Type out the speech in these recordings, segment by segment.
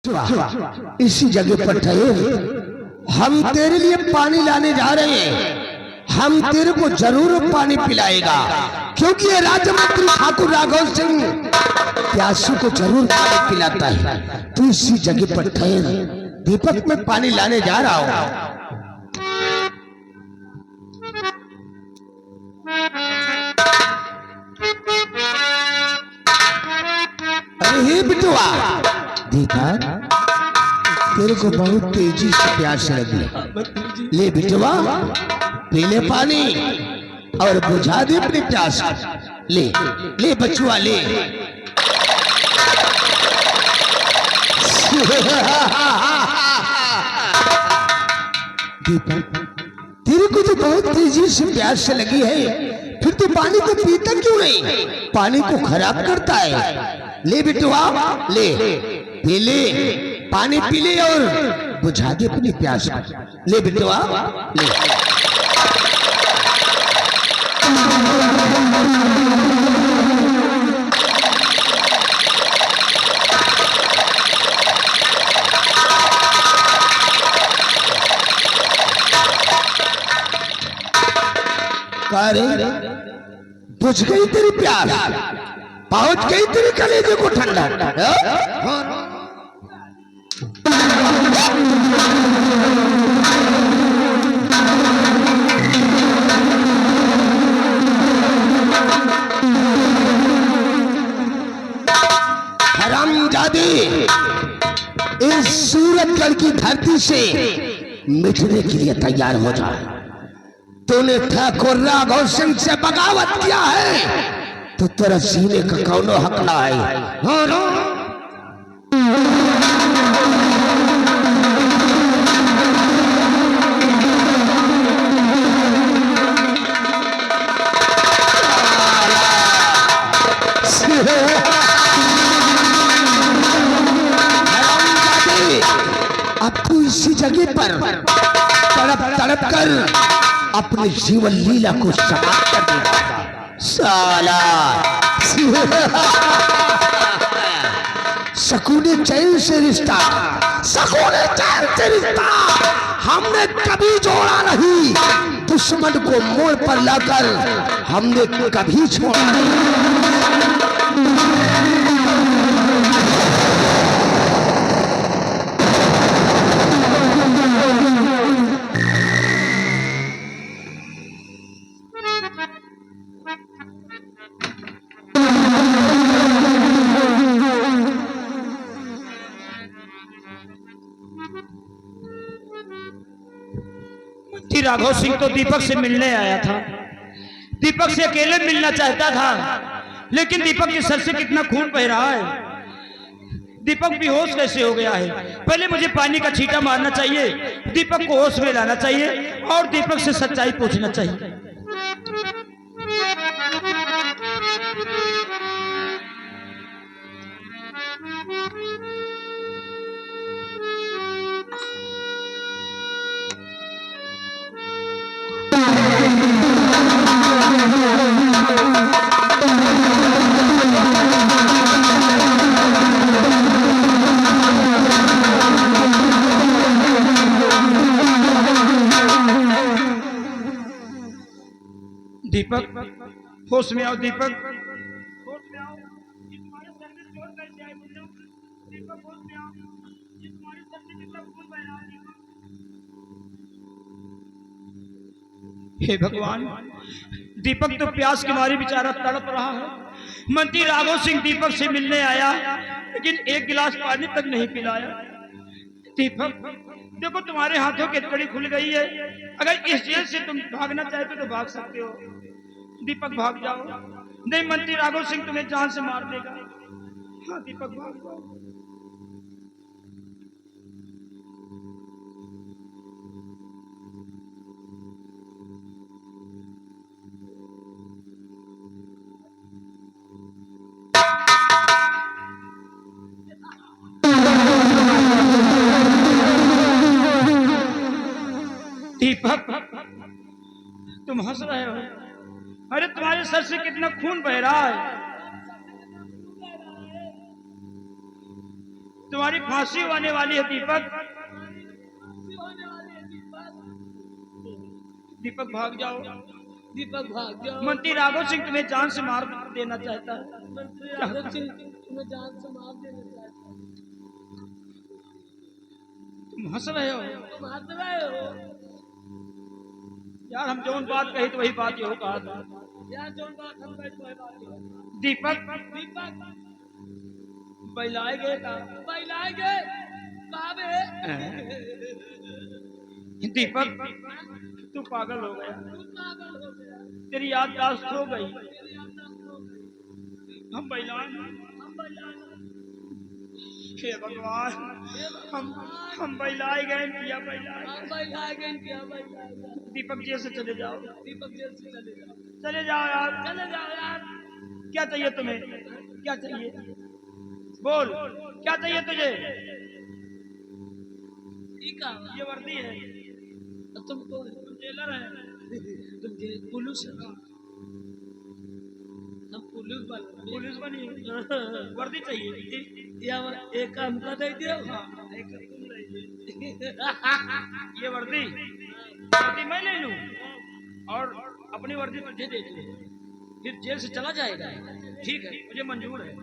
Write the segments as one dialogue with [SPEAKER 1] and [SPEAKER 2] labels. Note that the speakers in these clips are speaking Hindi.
[SPEAKER 1] इसी जगह पर ठहर, हम तेरे लिए पानी लाने जा रहे हैं। हम तेरे को जरूर पानी पिलाएगा, क्योंकि ये राजमंत्री ठाकुर राघव सिंह प्यासों को जरूर पानी पिलाता है। तू इसी जगह पर ठहर, दीपक में पानी लाने जा रहा हूं। अरे बिटुआ, दीपक तेरे को बहुत तेजी से प्यास लगी। ले बिटुआ, पी ले पानी और बुझा दे अपनी प्यास। ले ले बचुआ, ले। दीपक, तेरे को तो बहुत तेजी से प्यास लगी है, फिर तो पानी को पीता क्यों नहीं? पानी को खराब करता है। ले बिटुआ, ले पी ले, पानी पी ले और बुझा दे अपनी प्यास। ले बिटुआ, ले। बुझ गई तेरी प्यास, पहुंच गई तेरे कलेजे को ठंडा। हरामजादे, इस सूरतगढ़ की धरती से मिटने के लिए तैयार हो जा। तूने ठाकुर राघव सिंह से बगावत किया है तो तेरा सीने का कौनो हक ना है। अब तू इसी जगह पर तड़प तड़प कर अपनी जीवन लीला को समाप्त कर देगा साला। सकूने चैन से रिश्ता, सकूने चैन से रिश्ता हमने कभी जोड़ा नहीं। दुश्मन को मोड़ पर लाकर हमने कभी छोड़ा नहीं।
[SPEAKER 2] राघव सिंह तो दीपक से मिलने आया था, दीपक से अकेले मिलना चाहता था, लेकिन दीपक के सर से कितना खून बह रहा है। दीपक बेहोश कैसे हो गया है? पहले मुझे पानी का छींटा मारना चाहिए, दीपक को होश में लाना चाहिए और दीपक से सच्चाई पूछना चाहिए। दीपक, होश में आओ। दीपक, होश में आओ। तुम्हारे सर में चोट कैसे आई? दीपक, होश में आओ। तुम्हारे सर से कितना खून बह रहा है? हे भगवान, दीपक तो प्यास के मारे बेचारा तड़प रहा है। मंत्री राघव सिंह दीपक से मिलने आया, लेकिन एक गिलास पानी तक नहीं पिलाया। दीपक, देखो तुम्हारे हाथों की हथकड़ी खुल गई है। अगर इस जेल से तुम भागना चाहते हो तो भाग सकते हो। दीपक, भाग जाओ, नहीं मंत्री राघव सिंह तुम्हें जान से मार देगा। हाँ दीपक, भाग जाओ। दीपक, तुम हंस रहे हो? अरे तुम्हारे सर से कितना खून बह रहा है। तुम्हारी फांसी होने वाली है दीपक। दीपक भाग जाओ।
[SPEAKER 3] दीपक भाग जाओ।
[SPEAKER 2] मंत्री राघव सिंह तुम्हें जान से मार देना चाहता है।
[SPEAKER 3] मंत्री राघव सिंह तुम्हें जान से मार देना चाहता है।
[SPEAKER 2] तुम हंस रहे हो
[SPEAKER 3] तुम हंस रहे हो
[SPEAKER 2] यार। हम जो बात कही तो वही बात हो कहा था
[SPEAKER 3] यार। जो बात हम कही तो वही बात हो।
[SPEAKER 2] दीपक
[SPEAKER 3] दीपक
[SPEAKER 2] बैलाए गए का
[SPEAKER 3] बैलाए गए कहाँ बे?
[SPEAKER 2] दीपक तू पागल हो गया।
[SPEAKER 3] तू पागल हो गया।
[SPEAKER 2] तेरी याददाश्त हो गई।
[SPEAKER 3] तेरी याददाश्त हो गई।
[SPEAKER 2] हम बैलाए
[SPEAKER 3] हम बैलाए
[SPEAKER 2] हे भगवान। हम बैलाए गए किया बैलाए।
[SPEAKER 3] हम बैलाए गए क्या बैलाए गए।
[SPEAKER 2] दीपक जेल से चले जाओ।
[SPEAKER 3] दीपक जेल से चले जाओ।
[SPEAKER 2] चले जाओ यार।
[SPEAKER 3] चले जाओ यार।
[SPEAKER 2] क्या चाहिए तुम्हें? क्या चाहिए बोल। क्या चाहिए तुझे?
[SPEAKER 3] ठीक है।
[SPEAKER 2] ये वर्दी है।
[SPEAKER 3] तुम कौन?
[SPEAKER 2] तुम जेलर है।
[SPEAKER 3] तुम पुलिस है। हम पुलिस वाले।
[SPEAKER 2] पुलिस बनी वर्दी चाहिए।
[SPEAKER 3] या एक काम कर दे दियो।
[SPEAKER 2] ये वर्दी मैं ले लूं और अपनी वर्दी तुझे दे दूं, फिर जेल से चला जाएगा। ठीक है मुझे मंजूर है।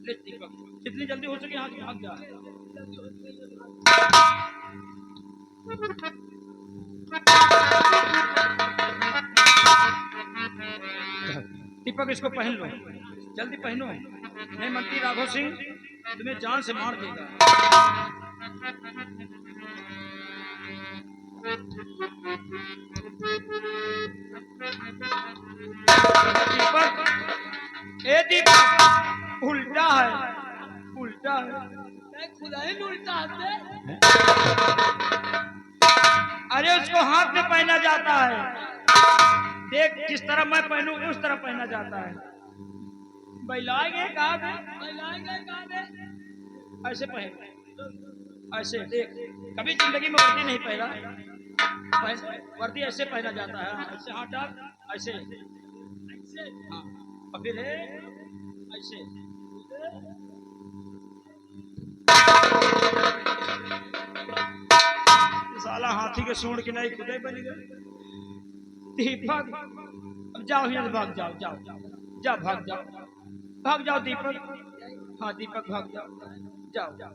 [SPEAKER 2] ले दीपक जितनी जल्दी हो सके यहाँ से भाग जा। दीपक इसको पहन लो। जल्दी पहनो। मैं मंत्री राघव सिंह तुम्हें जान से मार देगा। दीपक ए दीपक उल्टा है। उल्टा है।
[SPEAKER 3] खुदा ही उल्टा है।
[SPEAKER 2] अरे उसको हाथ में पहना जाता है। देख जिस तरह मैं पहनू उस तरह पहना जाता है। बैलाएंगे कहाँ पे?
[SPEAKER 3] बैलाएंगे कहाँ पे?
[SPEAKER 2] ऐसे पहन। ऐसे देख कभी जिंदगी में वर्दी नहीं पहना। वर्दी ऐसे पहना जाता है। ऐसे हाथ डाल ऐसे ऐसे हाँ और फिर ऐसे। साला हाथी के सूंड की नहीं खुदे बन गए। दीपक अब जाओ यहाँ से भाग जाओ। जाओ जाओ भाग जाओ। भाग जाओ दीपक। हाँ दीपक भाग जाओ। जाओ जाओ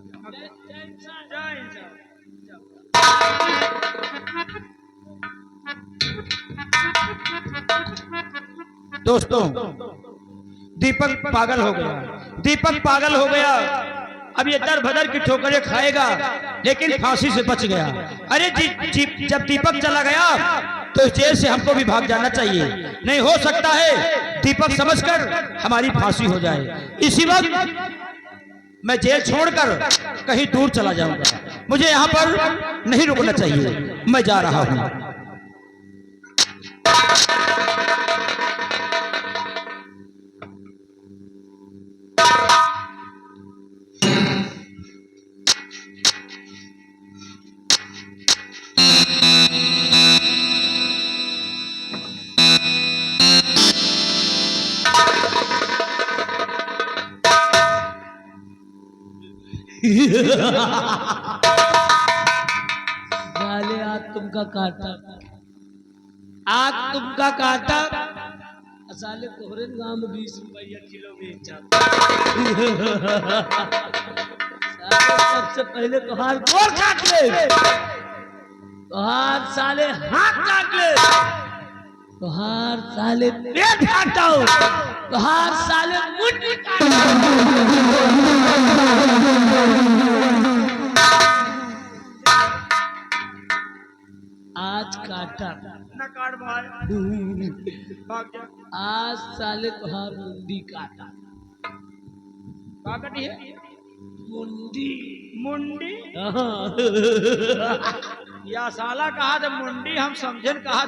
[SPEAKER 2] दोस्तों दीपक पागल हो गया। दीपक पागल हो गया। अब ये दर भदर की ठोकरें खाएगा लेकिन फांसी से बच गया। अरे जब दीपक चला गया तो जेल से हमको भी भाग जाना चाहिए। नहीं हो सकता है दीपक समझकर हमारी फांसी हो जाए। इसी वक्त मैं जेल छोड़कर कहीं दूर चला जाऊंगा। मुझे यहाँ पर नहीं रुकना चाहिए। मैं जा रहा हूँ।
[SPEAKER 3] साले आज तुमका काटा। आज तुमका काटा। साले कोहरे गांव में 20 रुपया किलो बेचा। सबसे पहले तोहार गोर काट ले। तोहार साले हाथ काट ले। तोहार साले पेट काटो। तोहार साले मुंडी काटो। आज काटा
[SPEAKER 2] ना काट भाई। भाग जा।
[SPEAKER 3] आज साले तोहार मुंडी काटा।
[SPEAKER 2] काटी है
[SPEAKER 3] मुंडी।
[SPEAKER 2] मुंडी
[SPEAKER 3] हाँ।
[SPEAKER 2] या साला कहा जब मुंडी हम समझे कहा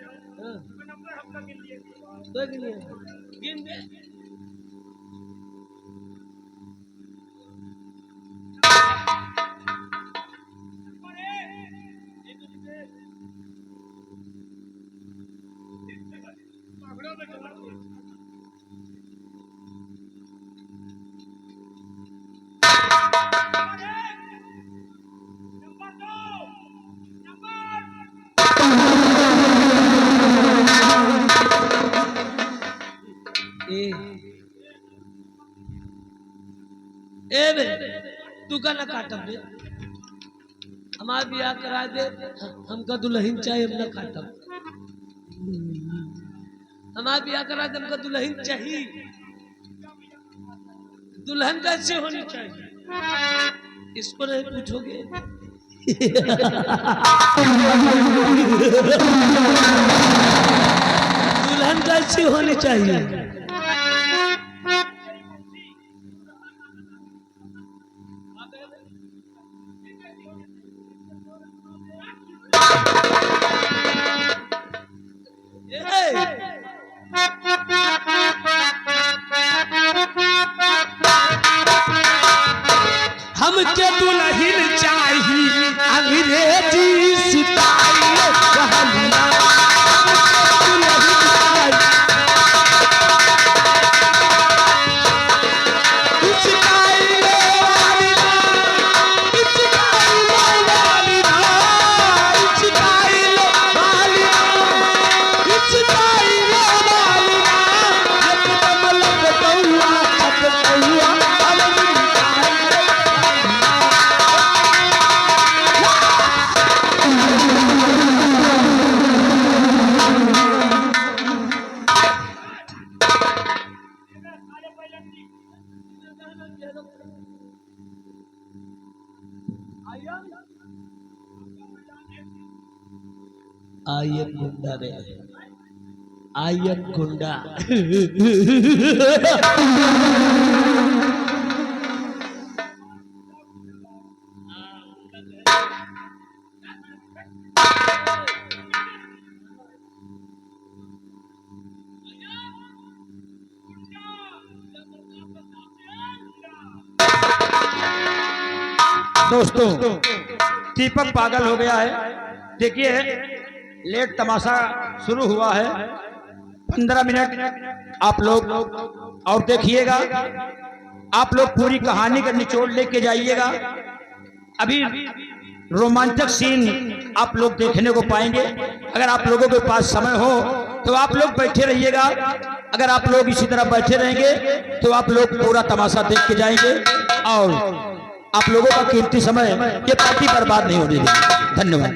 [SPEAKER 3] हाँ,
[SPEAKER 2] नंबर हमका गिन लिए।
[SPEAKER 3] तो गिन लिया। गिन दे। ए ए बे तू का ना काटब बे हमार बियाह करा दे हमका दुल्हन चाहिए हम ना काटब हमार बियाह करा दे हमका दुल्हन चाहिए दुल्हन कैसे होनी चाहिए इसको नहीं पूछोगे दुल्हन कैसी होनी चाहिए हमके दुल्हन चाहिए अंग्रेजी सिपाही कहलिया आयन गुंडा रे आयन गुंडा
[SPEAKER 2] दोस्तों दीपक पागल हो गया है। देखिए लेट तमाशा शुरू हुआ है 15 मिनट आप लोग और देखिएगा। आप लोग पूरी कहानी का निचोड़ लेके जाइएगा। अभी रोमांचक सीन आप लोग देखने को पाएंगे। अगर आप लोगों के पास समय हो तो आप लोग बैठे रहिएगा। अगर आप लोग इसी तरह बैठे रहेंगे तो आप लोग पूरा तमाशा देख के जाएंगे और आप लोगों का कीमती समय ये पार्टी बर्बाद नहीं होने देगी। धन्यवाद।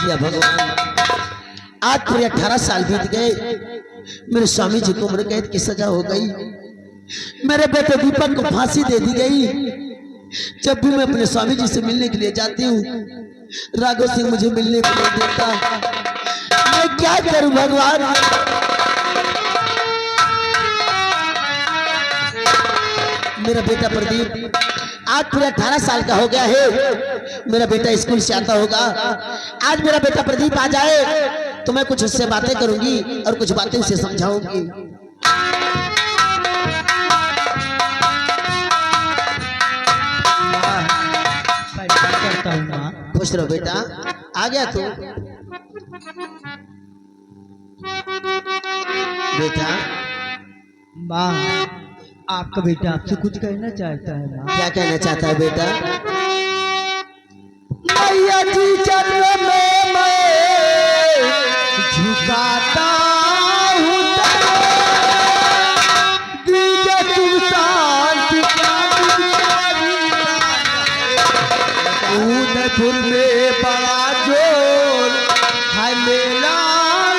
[SPEAKER 1] या भगवान आज पूरे 18 साल बीत गए। मेरे स्वामी जी को उम्र कैद की सजा हो गई। मेरे बेटे दीपक को फांसी दे दी गई। जब भी मैं अपने स्वामी जी से मिलने के लिए जाती हूँ राघव सिंह मुझे मिलने को नहीं देता। मैं क्या करूं भगवान। मेरा बेटा प्रदीप आज पूरे 18 साल का हो गया है। मेरा बेटा स्कूल से आता होगा। आज मेरा बेटा प्रदीप आ जाए तो मैं कुछ उससे बातें करूंगी और कुछ बातें उसे समझाऊंगी। खुश रहो बेटा। आ गया तू बेटा।
[SPEAKER 4] माँ आपका बेटा आपसे कुछ कहना चाहता है माँ।
[SPEAKER 1] क्या कहना चाहता है बेटा। मैया जी चरण में मैं झुकाता हूँ दीजिए तुम शांति उदयपुर में बड़ा जोर है मेला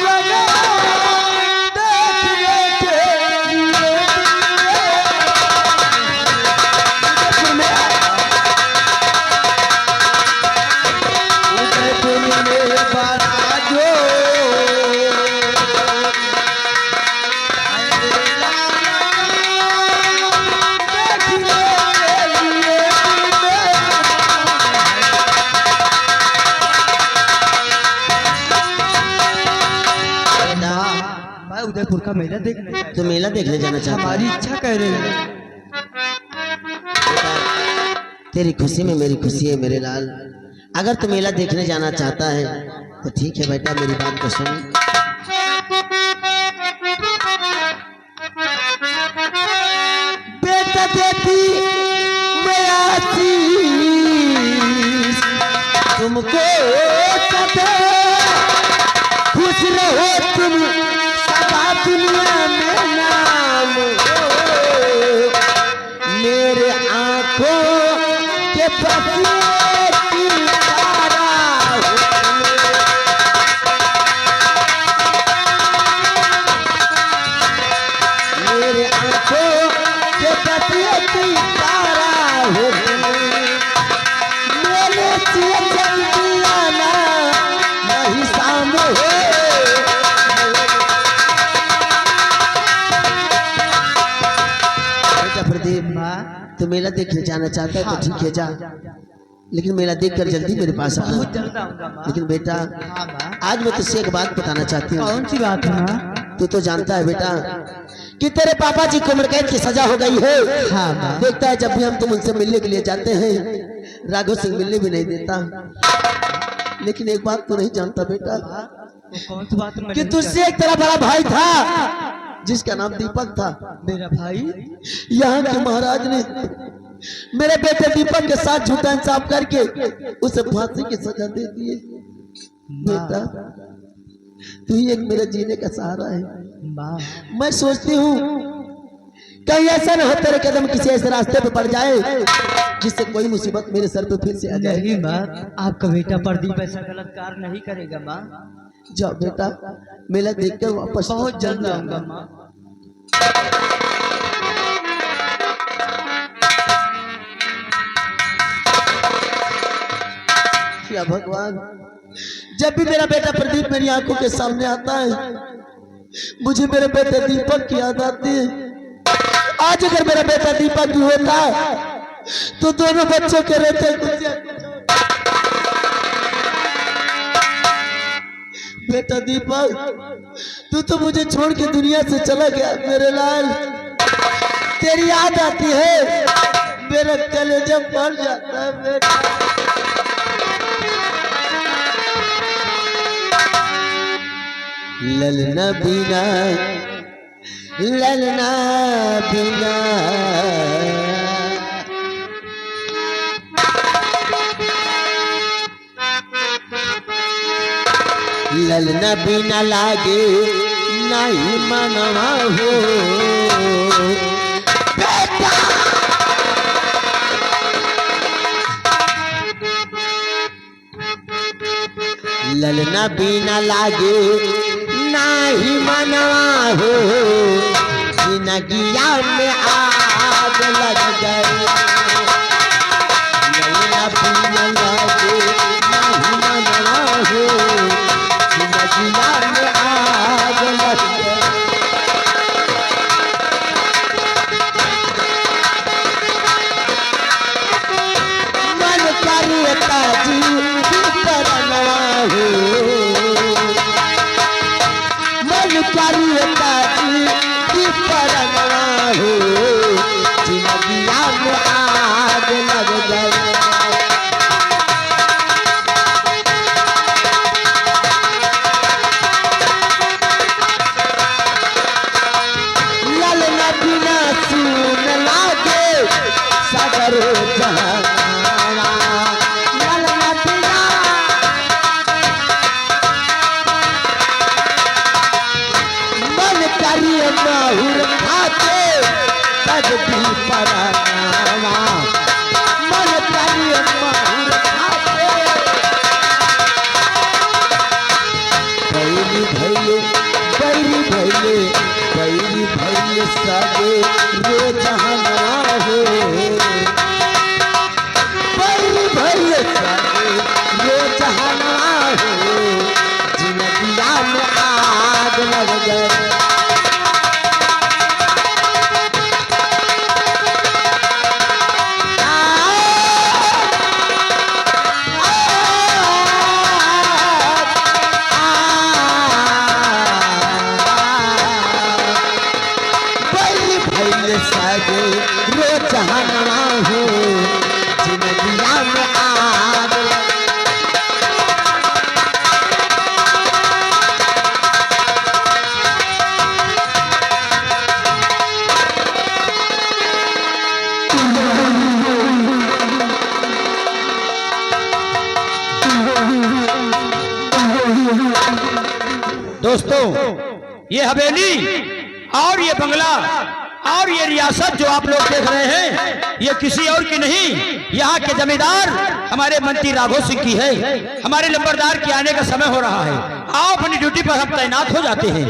[SPEAKER 1] लगा उदयपुर में
[SPEAKER 4] राघोसिंहपुर का मेला देखने जाएगा।
[SPEAKER 5] तो मेला देखने जाना चाहता
[SPEAKER 4] हमारी
[SPEAKER 5] है?
[SPEAKER 4] इच्छा कह रही है।
[SPEAKER 5] तेरी खुशी में मेरी खुशी है मेरे लाल। अगर तू मेला देखने जाना चाहता है तो ठीक है बेटा, मेरी बात को सुन। बेटा देती मैं आशीष तुमको सदा, खुश रहो तुम सदा दुनिया में नाम हो, मेरे आंखों के बसिए की तारा हो। मेरे आंखों के बसिए की तारा हो, मेरे से जल्दी आना नहीं शाम हो। बेटा प्रदीप,
[SPEAKER 4] माँ
[SPEAKER 5] तो मेला देखने जाना चाहता है तो ठीक है जा, लेकिन मेला देख कर जल्दी मेरे पास आना।
[SPEAKER 4] बहुत जल्द आऊंगा माँ।
[SPEAKER 5] लेकिन बेटा
[SPEAKER 4] हाँ माँ।
[SPEAKER 5] आज मैं तुझसे एक बात बताना चाहती हूँ।
[SPEAKER 4] कौन सी बात है माँ?
[SPEAKER 5] तू तो जानता है बेटा कि तेरे पापा जी को उम्र कैद की सजा हो गई है।
[SPEAKER 4] हाँ माँ।
[SPEAKER 5] देखता है जब भी हम तुम उनसे मिलने के लिए जाते हैं, राघव सिंह मिलने भी नहीं देता। लेकिन एक बात तो नहीं जानता बेटा
[SPEAKER 4] वो कौन सी बात मैं
[SPEAKER 5] कि
[SPEAKER 4] नहीं
[SPEAKER 5] तुझसे एक तेरा बड़ा भाई था जिसका नाम दीपक था।
[SPEAKER 4] जानता। मेरा भाई
[SPEAKER 5] यहाँ के महाराज ने मेरे बेटे दीपक के साथ झूठा इंसाफ करके उसे फांसी की सजा दे दी है। बेटा तू ही एक मेरे जीने का सहारा है।
[SPEAKER 4] माँ
[SPEAKER 5] मैं सोचती हूँ कहीं ऐसा न हो तेरे कदम किसी ऐसे रास्ते पे पड़ जाए जिससे कोई मुसीबत मेरे सर पे फिर से आ जाए।
[SPEAKER 4] नहीं माँ, आपका बेटा प्रदीप ऐसा गलत कार्य नहीं करेगा माँ।
[SPEAKER 5] जाओ बेटा, मेला देख कर वापस
[SPEAKER 4] बहुत जल्द आऊंगा माँ।
[SPEAKER 5] या भगवान, जब भी मेरा बेटा प्रदीप मेरी आंखों के सामने आता है मुझे मेरे बेटे दीपक की याद आती है। आज अगर मेरा बेटा दीपक भी होता तो दोनों बच्चों के रहते बेटा दीपक, तू तो मुझे छोड़ के दुनिया से चला गया मेरे लाल। तेरी याद आती है, मेरा कलेजा फट जाता है बेटा। ललना बिना, ललना बिना, ललना बिना लागे नहीं मनवा हो बेटा। ललना बिना लागे नहीं मनवा हो, जिंदगिया में आग लग गई। ललना बिना लागे नहीं मनवा हो, जिंदगिया में आग लग गई। मन करता जी परनवा हो, मन करता जी परनवा हो, जिंदगिया में आग लग गई। ललना बिना सुन लागे सागर जहाना, ललना बिना मन करिए माहुर खाते तब भी परानावा, मन करिए माहुर खाते। बैरी भैले बैरी भैले बैरी भैले सगे रो जहाना हो, बैरी भैले सगे रो जहाना हो, जिंदगिया में आग लग गई।
[SPEAKER 1] लगे रोज हनवा हो जिंदगिया में आग लगे।
[SPEAKER 2] दोस्तों, ये हवेली और ये बंगला और ये रियासत जो आप लोग देख रहे हैं, ये किसी और की नहीं, यहाँ के जमींदार हमारे मंत्री राघव सिंह की है। हमारे लंबरदार के आने का समय हो रहा है। आओ अपनी ड्यूटी पर हम तैनात हो जाते हैं।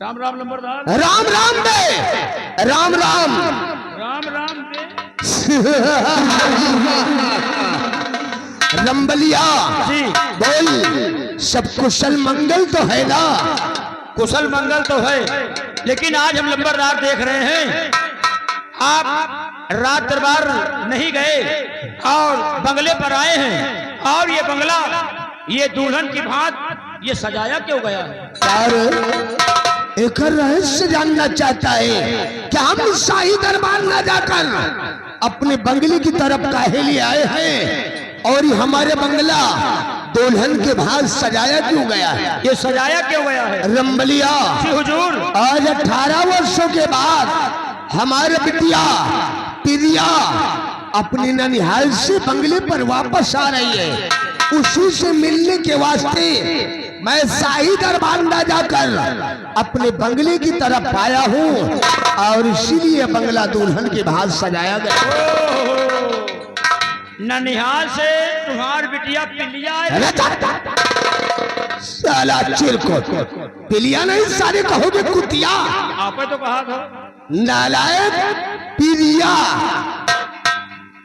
[SPEAKER 2] राम राम लंबरदार।
[SPEAKER 1] राम राम बे, राम राम।
[SPEAKER 2] राम राम बे।
[SPEAKER 1] रंबलिया
[SPEAKER 2] जी
[SPEAKER 1] बोल, सब कुशल मंगल तो है ना?
[SPEAKER 2] कुशल मंगल तो है, लेकिन आज हम लंबरदार देख रहे हैं आप रात दरबार नहीं गए और बंगले पर आए हैं, और ये बंगला ये दुल्हन की भांत ये सजाया क्यों गया है?
[SPEAKER 1] और एक रहस्य जानना चाहता है कि हम शाही दरबार न जाकर अपने बंगले की तरफ काहे लिए आए हैं, और ये हमारे बंगला दुल्हन के भाग सजाया क्यों गया है?
[SPEAKER 2] ये सजाया क्यों गया है?
[SPEAKER 1] रंबलिया
[SPEAKER 2] जी हुजूर।
[SPEAKER 1] आज 18 वर्षों के बाद हमारे बिटिया प्रिया अपने ननिहाल से बंगले पर वापस आ रही है। उसी से मिलने के वास्ते मैं शाही दरबार न जाकर अपने बंगले की तरफ आया हूँ, और इसीलिए बंगला दुल्हन के भाग सजाया गया।
[SPEAKER 2] ननिहाल से तुम्हार बिटिया पिलिया
[SPEAKER 1] अरे साला चिरकुट, पिलिया नहीं सारे कहोगे कुतिया।
[SPEAKER 2] आपने तो कहा था
[SPEAKER 1] नालायक पिलिया।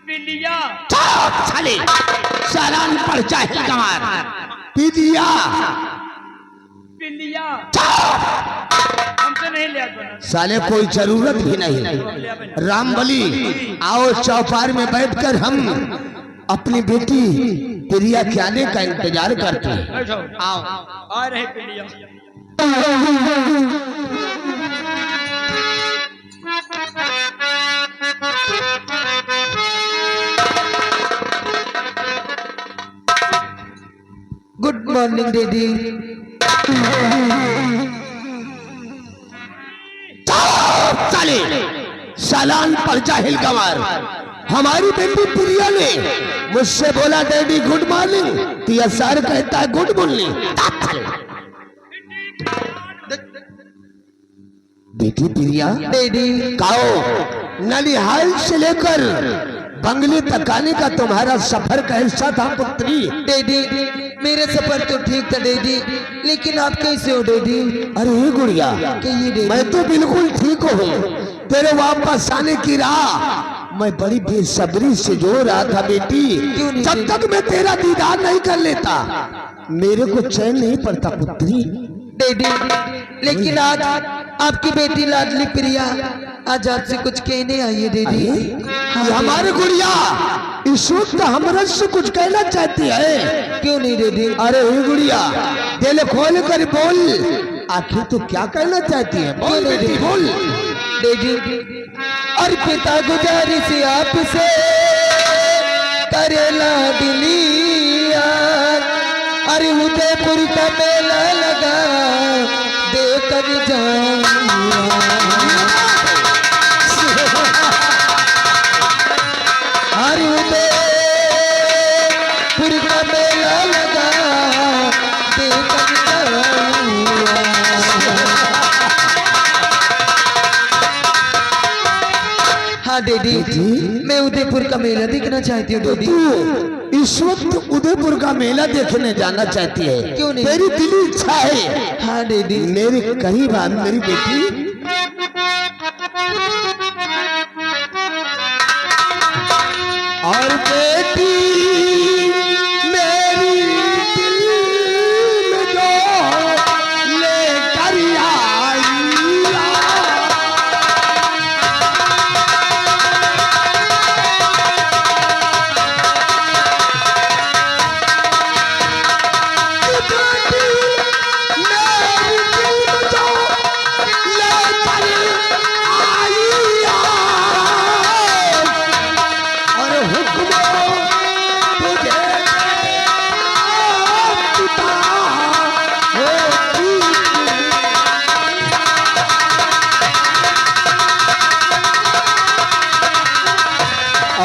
[SPEAKER 2] पिलिया।
[SPEAKER 1] साले सालान पड़ चाहे कमार पिलिया।
[SPEAKER 2] पिलिया हमसे नहीं लिया बना।
[SPEAKER 1] साले कोई जरूरत ही नहीं। रामबली आओ चौपार में बैठकर हम अपनी बेटी प्रिया के आने का इंतजार करते हैं।
[SPEAKER 2] बैठो।
[SPEAKER 1] आओ
[SPEAKER 2] आ रहे पिलिया।
[SPEAKER 5] Good morning daddy.
[SPEAKER 1] साले सालान पर जाहिल गंवार, हमारी बेटी प्रिया ने मुझसे बोला डैडी गुड मॉर्निंग, तो यह सर कहता है गुड मॉर्निंग। बेटी प्रिया
[SPEAKER 5] डैडी
[SPEAKER 1] काओ ननिहाल से लेकर बंगले तक आने का तुम्हारा सफर कैसा था पुत्री?
[SPEAKER 5] डैडी मेरा सफर तो ठीक था डैडी, लेकिन आप कैसे हो डैडी?
[SPEAKER 1] अरे गुड़िया
[SPEAKER 5] कहिए डैडी।
[SPEAKER 1] मैं तो बिल्कुल ठीक हूँ। तेरे वापस आने की राह मैं बड़ी बेसब्री से जो रहा था बेटी।
[SPEAKER 5] क्यों नहीं
[SPEAKER 1] जब तक मैं तेरा दीदार नहीं कर लेता मेरे को चैन नहीं पड़ता पुत्री।
[SPEAKER 5] डैडी लेकिन आज आपकी बेटी लाडली प्रिया आज आपसे कुछ कहने आई है डैडी।
[SPEAKER 1] ये हमारे गुड़िया इस वक्त हमारे से कुछ कहना चाहती है।
[SPEAKER 5] क्यों नहीं डैडी?
[SPEAKER 1] अरे गुड़िया दिल खोल कर बोल, आखिर तू क्या कहना चाहती है? बोल बेटी बोल।
[SPEAKER 5] डैडी और पिता गुजारिश आपसे करे लाडलिया, अरे उदयपुर का मेला लगा देकर जाऊंगा। अरे उदयपुर का मेला लगा देकर जाऊंगा। हाँ डैडी मैं उदयपुर का मेला देखना चाहती हूँ डैडी।
[SPEAKER 1] तू इस वक्त उदयपुर का मेला देखने जाना चाहती है?
[SPEAKER 5] क्यों नहीं?
[SPEAKER 1] तेरी दिली इच्छा है।
[SPEAKER 5] हाँ डैडी।
[SPEAKER 1] मेरे करीब आ मेरी बेटी। और बेटी मेरी दिल में जो लेकर आई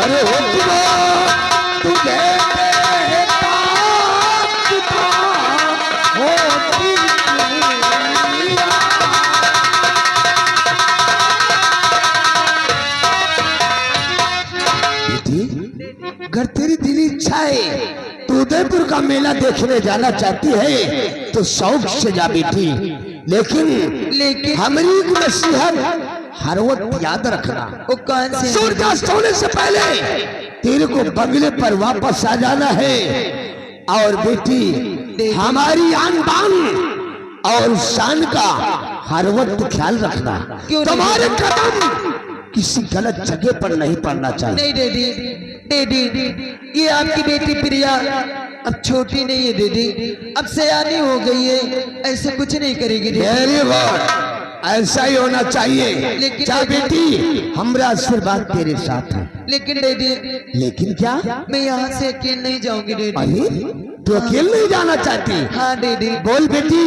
[SPEAKER 1] अरे हुक्म तुझे कहता था, होती बेटी, अगर तेरी दिली इच्छा है तो उदयपुर का मेला देखने जाना चाहती है तो शौक से जा बेटी, लेकिन हमारी एक नसीहत हर वक्त याद रखना,
[SPEAKER 5] वो कौन से
[SPEAKER 1] सूर्यास्त होने से पहले तेरे को बंगले पर वापस आ जाना है। और बेटी हमारी आन बान और शान का हर वक्त ख्याल रखना, तुम्हारे कदम किसी गलत जगह पर नहीं पड़ना चाहिए।
[SPEAKER 5] नहीं दीदी, ये आपकी बेटी प्रिया अब छोटी नहीं है दीदी, अब सयानी हो गई है, ऐसे कुछ नहीं करेगी दीदी।
[SPEAKER 1] वेरी गुड, ऐसा ही होना चाहिए।
[SPEAKER 5] लेकिन
[SPEAKER 1] क्या बेटी, हमारा आशीर्वाद तेरे साथ है।
[SPEAKER 5] लेकिन दीदी,
[SPEAKER 1] लेकिन क्या?
[SPEAKER 5] मैं यहाँ से अकेले नहीं जाऊंगी दीदी।
[SPEAKER 1] अरे तू अकेले नहीं जाना चाहती?
[SPEAKER 5] हाँ दीदी।
[SPEAKER 1] बोल बेटी,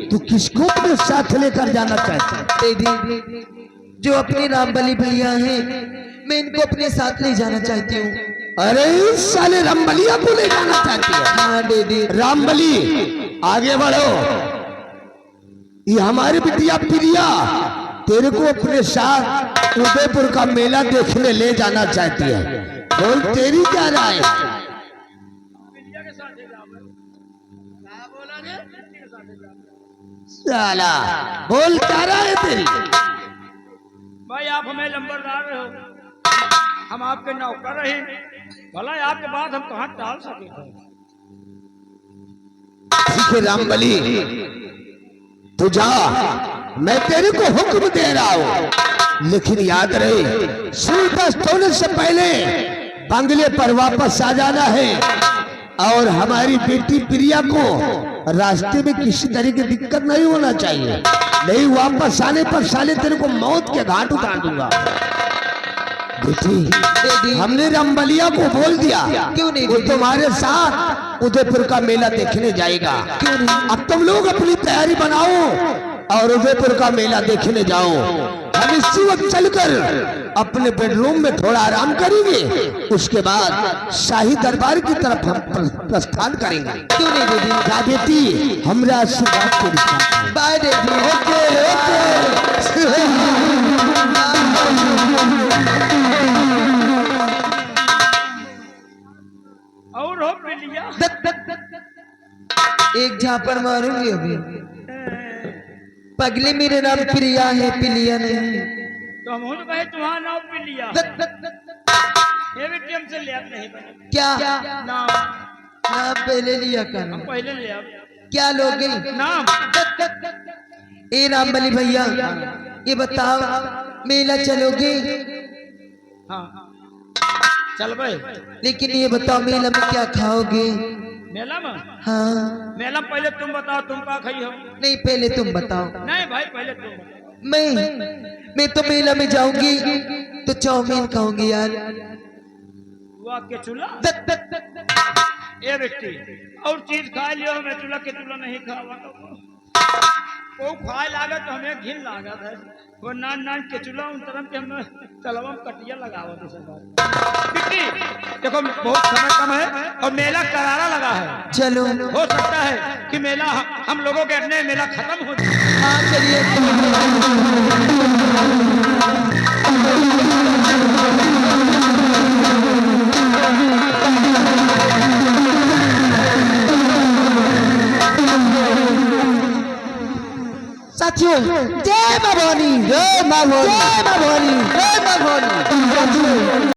[SPEAKER 1] तू किसको अपने साथ लेकर जाना चाहती?
[SPEAKER 5] दीदी, जो अपने रामबली भैया हैं, मैं इनको अपने साथ ले जाना चाहती हूँ।
[SPEAKER 1] अरे साले रामबलिया को ले जाना चाहती है?
[SPEAKER 5] हाँ दीदी।
[SPEAKER 1] रामबली आगे बढ़ो, ये हमारी बिटिया प्रिया तेरे को अपने साथ उदयपुर का मेला देखने ले जाना चाहती है। बोल तेरी क्या राय? साला बोल क्या राय है तेरी?
[SPEAKER 2] भाई आप हमें लंबरदार रहे हो, हम आपके नौकर रहे, भला आपके बाद हम कहाँ टाल सके।
[SPEAKER 1] ठीक है रामबली, तू जा, मैं तेरे को हुक्म दे रहा हूं, लेकिन याद रहे सूर्यास्त होने से पहले बंगले पर वापस आ जाना है। और हमारी बेटी प्रिया को रास्ते में किसी तरह की दिक्कत नहीं होना चाहिए, नहीं वापस आने पर साले तेरे को मौत के घाट उतार दूंगा। बेटी, हमने रामबलिया को बोल दिया,
[SPEAKER 5] क्यों नहीं
[SPEAKER 1] वो तुम्हारे साथ उदयपुर का मेला देखने जाएगा।
[SPEAKER 5] क्यों नहीं?
[SPEAKER 1] अब तुम लोग अपनी तैयारी बनाओ और उदयपुर का मेला देखने जाओ। हम इसी वक्त चलकर अपने बेडरूम में थोड़ा आराम करेंगे, उसके बाद शाही दरबार की तरफ हम प्रस्थान करेंगे।
[SPEAKER 5] क्यों नहीं दीदी?
[SPEAKER 1] जा बेटी, हमरा आशीर्वाद के साथ।
[SPEAKER 5] बाय दीदी।
[SPEAKER 1] ओके
[SPEAKER 2] और हो प्रिया,
[SPEAKER 5] एक झापड़ मारूंगी अभी। पगली मेरे नाम प्रिया है, पिलिया नहीं।
[SPEAKER 2] तो हम उन कहे तुम्हारा नाम प्रिया, ये बेटी हमसे लिया नहीं बने।
[SPEAKER 5] क्या
[SPEAKER 2] नाम
[SPEAKER 5] नाम पहले लिया कर,
[SPEAKER 2] हम पहले लिया
[SPEAKER 5] क्या लोगे
[SPEAKER 2] नाम।
[SPEAKER 5] ए रामबली भैया, ये बताओ मेला चलोगे?
[SPEAKER 2] हाँ चल भाई।
[SPEAKER 5] लेकिन ये बताओ मेला में क्या खाओगे?
[SPEAKER 2] मेला में?
[SPEAKER 5] हाँ।
[SPEAKER 2] मेला में पहले तुम बताओ, तुम का खाई हो?
[SPEAKER 5] नहीं पहले तुम बताओ।
[SPEAKER 2] नहीं भाई पहले तुम बताओ।
[SPEAKER 5] मैं तो मेला में जाऊंगी तो चाउमीन खाऊंगी यार।
[SPEAKER 2] वो आपके चूल्हा ये बेटी और चीज खा लियो, मैं चूल्हा के चूल्हा नहीं खावा। वो खाए लागे तो हमें घिन लागा है, वो नान नान के चूल्हा उन तरह के हमें चलवा कटिया लगावा। बेटी देखो बहुत समय कम है और मेला करारा लगा है,
[SPEAKER 5] चलो
[SPEAKER 2] हो सकता है कि मेला हम लोगों के अपने मेला खत्म हो जाए।
[SPEAKER 5] हाँ चलिए। साथियों, जय मां भवानी, जय मां भवानी, जय मां भवानी, जय मां भवानी।